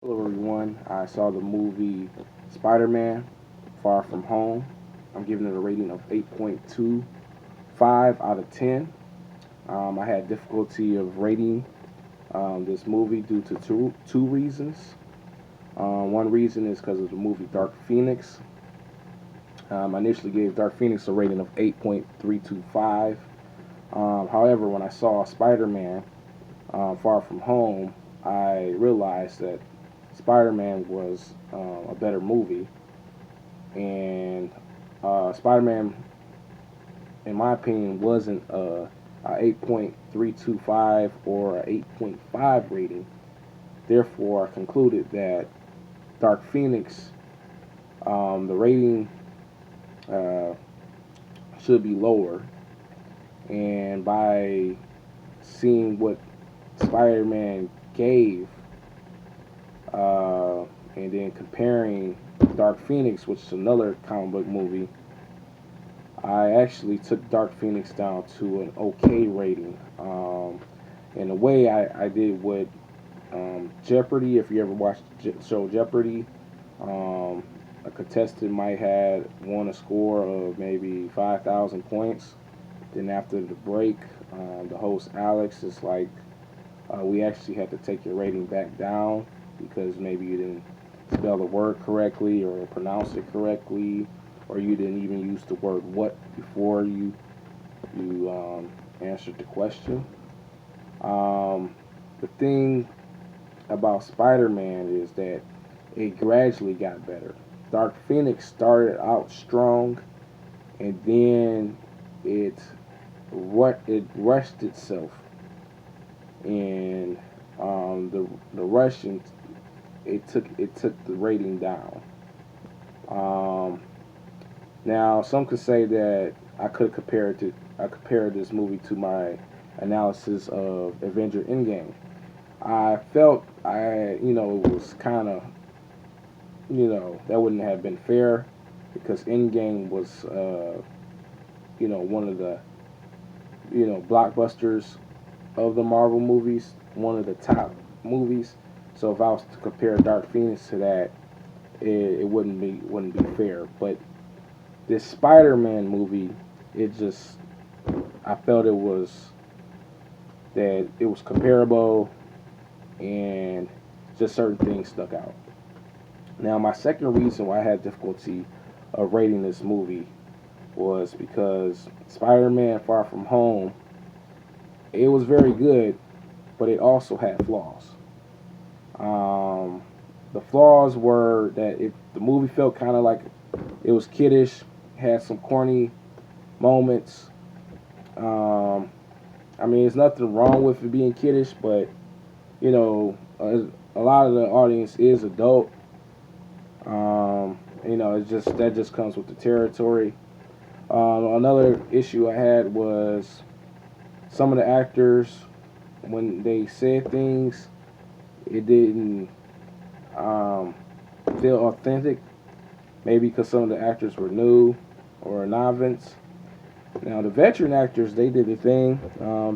Hello everyone. I saw the movie Spider-Man Far From Home. I'm giving it a rating of 8.25 out of 10. I had difficulty of rating this movie due to two reasons. One reason is because of the movie Dark Phoenix. I initially gave Dark Phoenix a rating of 8.325. However, when I saw Spider-Man Far From Home, I realized that Spider-Man was a better movie, and Spider-Man, in my opinion, wasn't a 8.325 or a 8.5 rating. Therefore, I concluded that Dark Phoenix, the rating uh, should be lower, and by seeing what Spider-Man gave and then comparing Dark Phoenix, which is another comic book movie, I actually took Dark Phoenix down to an okay rating. In a way, I did with Jeopardy. If you ever watched the show Jeopardy, a contestant might have won a score of maybe 5,000 points. Then after the break, the host Alex is like, we actually had to take your rating back down because maybe you didn't spell the word correctly or pronounce it correctly, or you didn't even use the word "what" before you answered the question. The thing about Spider-Man is that it gradually got better. Dark Phoenix started out strong, and then it rushed itself, and the rushing it took the rating down. Um, Now, some could say that I compared this movie to my analysis of Avenger Endgame. I felt it was kind of that wouldn't have been fair because Endgame was one of the blockbusters of the Marvel movies, one of the top movies. So if I was to compare Dark Phoenix to that, it wouldn't be fair. But this Spider-Man movie, it just I felt it was comparable, and just certain things stuck out. Now, my second reason why I had difficulty of rating this movie was because Spider-Man Far From Home, it was very good, but it also had flaws. Um, the flaws were that the movie felt kind of like it was kiddish, had some corny moments. Um, I mean, there's nothing wrong with it being kiddish, but you know, a lot of the audience is adult. It's just that just comes with the territory. Another issue I had was some of the actors when they said things, it didn't um, feel authentic. Maybe because some of the actors were new or novice. Now the veteran actors, they did the thing.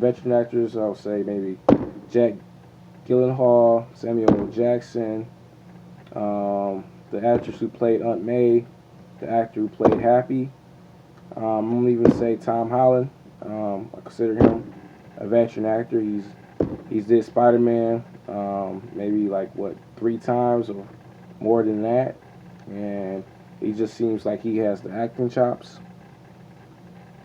Veteran actors, I would say maybe Jack Gyllenhaal, Samuel L. Jackson, the actress who played Aunt May, the actor who played Happy. I'm gonna even say Tom Holland. I consider him a veteran actor. He's did Spider-Man maybe like what 3 times or more than that, and he just seems like he has the acting chops.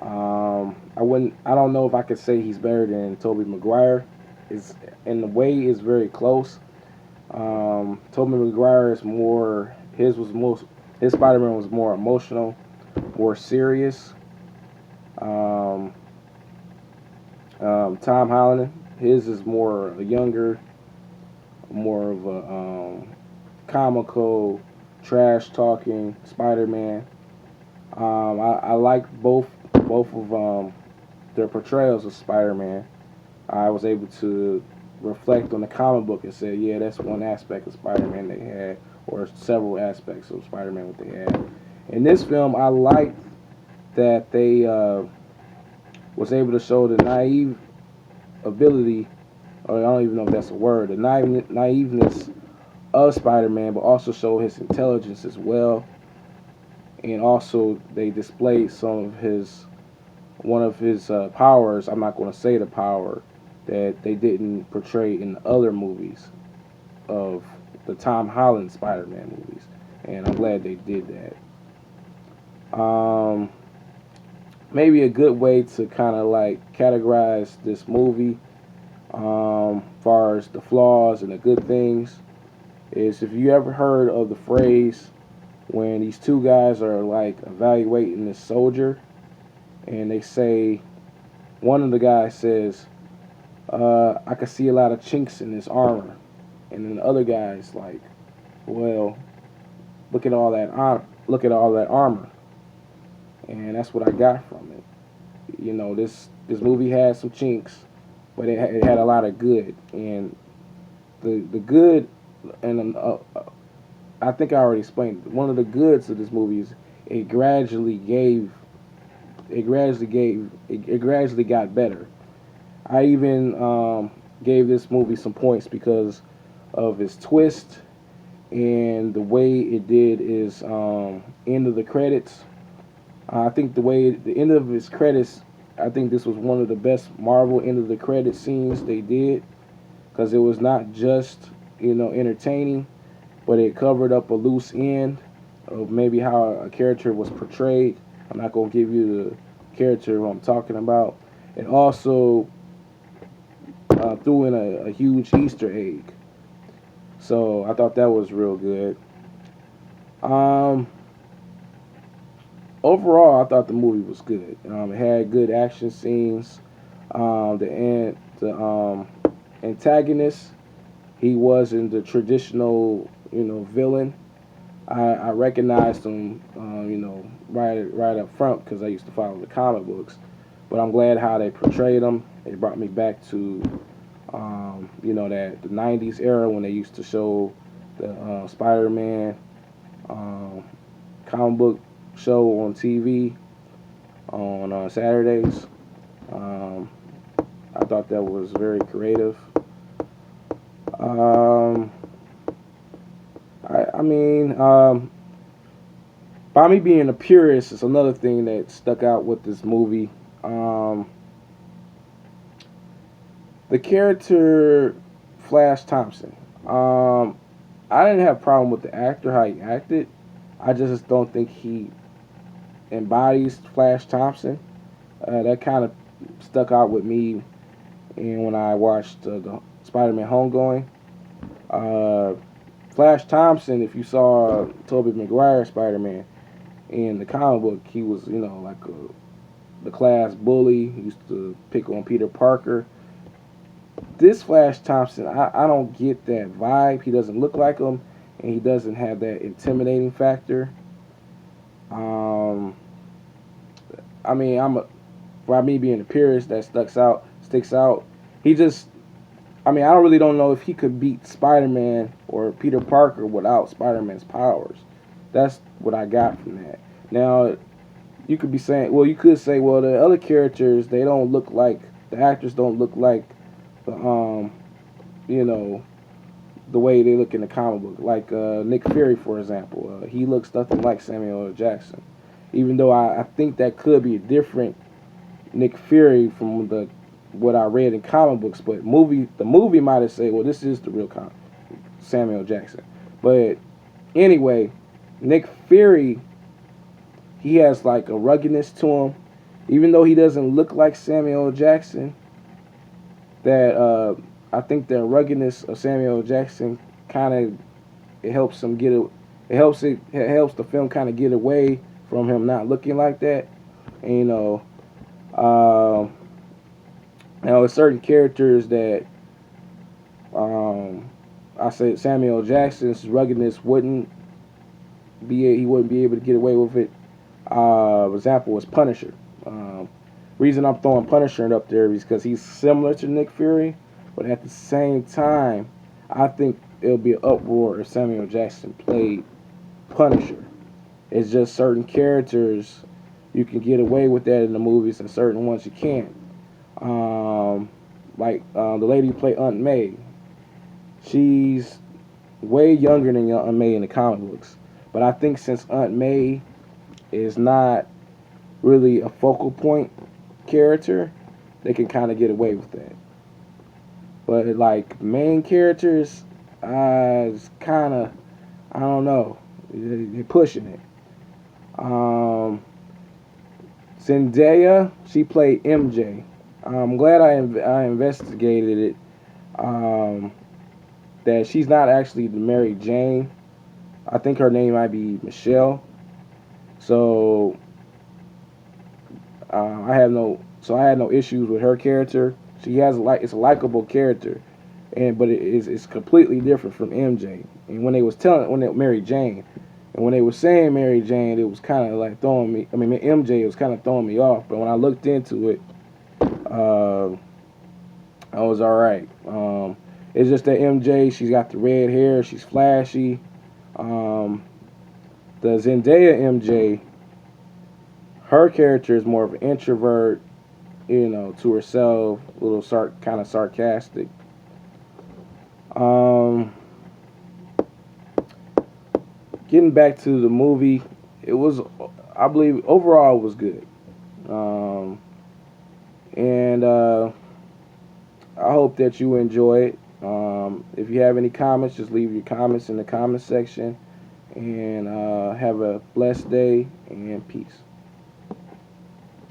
I don't know if I could say he's better than Tobey Maguire. Is in the way is very close. Tobey Maguire is more. His Spider-Man was more emotional, more serious. Um, Tom Holland, his is more younger, more of a comical, trash talking Spider-Man. I like both of their portrayals of Spider-Man. I was able to reflect on the comic book and say, yeah, that's one aspect of Spider-Man they had, or several aspects of Spider-Man what they had. In this film, I liked that they was able to show the naive ability, or I don't even know if that's a word, the naiveness of Spider-Man, but also show his intelligence as well. And also they displayed some of his one of his powers. I'm not going to say the power that they didn't portray in the other movies of the Tom Holland Spider-Man movies, and I'm glad they did that. Maybe a good way to kind of like categorize this movie, far as the flaws and the good things, is if you ever heard of the phrase when these two guys are like evaluating this soldier, and they say, one of the guys says, I can see a lot of chinks in this armor, and then the other guy's like, well, look at all that armor, and that's what I got from it. You know, this movie had some chinks, but it had a lot of good, and the good, and I think I already explained it. One of the goods of this movie is it gradually got better. I even gave this movie some points because of its twist and the way it did is end of the credits. I think the end of its credits, I think this was one of the best Marvel end of the credit scenes they did, because it was not just, you know, entertaining, but it covered up a loose end of maybe how a character was portrayed. I'm not going to give you the character I'm talking about. It also threw in a huge Easter egg. So I thought that was real good. Overall, I thought the movie was good. It had good action scenes. The antagonist, he wasn't the traditional, you know, villain. I recognized him, you know, right up front because I used to follow the comic books. But I'm glad how they portrayed him. It brought me back to, you know, that the '90s era when they used to show the Spider-Man comic book show on TV on Saturdays. I thought that was very creative. I mean, by me being a purist is another thing that stuck out with this movie. The character Flash Thompson. I didn't have a problem with the actor, how he acted. I just don't think he embodies Flash Thompson. That kind of stuck out with me, and when I watched the Spider-Man Homegoing. Flash Thompson, if you saw Tobey Maguire Spider-Man in the comic book, he was, you know, like the class bully. He used to pick on Peter Parker. This Flash Thompson, I don't get that vibe. He doesn't look like him, and he doesn't have that intimidating factor. I mean, by me being a purist, that sticks out. He just, I mean, I don't know if he could beat Spider-Man or Peter Parker without Spider-Man's powers. That's what I got from that. Now, you could be saying, well, you could say, well, the other characters, they don't look like, the actors don't look like the, you know, the way they look in the comic book. Like Nick Fury, for example. He looks nothing like Samuel L. Jackson. Even though I think that could be a different Nick Fury from what I read in comic books, but the movie might have said, well, this is the real Samuel Jackson. But anyway, Nick Fury, he has like a ruggedness to him. Even though he doesn't look like Samuel Jackson, that I think the ruggedness of Samuel Jackson kind of it helps him it helps the film kind of get away from him not looking like that. And, you know, certain characters that I said Samuel Jackson's ruggedness he wouldn't be able to get away with it. Example was Punisher. Reason I'm throwing Punisher up there is because he's similar to Nick Fury, but at the same time, I think it'll be an uproar if Samuel Jackson played Punisher. It's just certain characters you can get away with that in the movies, and certain ones you can't. Like the lady who played Aunt May, she's way younger than Aunt May in the comic books. But I think since Aunt May is not really a focal point character, they can kind of get away with that. But like main characters, it's kind of, I don't know, they're pushing it. Um, Zendaya, she played MJ. I'm glad I investigated it. Um, that she's not actually the Mary Jane. I think her name might be Michelle. So I had no issues with her character. She has it's a likable character, but it's completely different from MJ. And when they Mary Jane, and when they were saying Mary Jane, it was kind of like throwing me. I mean, MJ was kind of throwing me off. But when I looked into it, uh, I was all right. It's just that MJ, she's got the red hair, she's flashy. Um, the Zendaya MJ, her character is more of an introvert, to herself, a little kind of sarcastic. Um, Getting back to the movie, it was, I believe, overall it was good. And I hope that you enjoy it. If you have any comments, just leave your comments in the comment section. And have a blessed day and peace.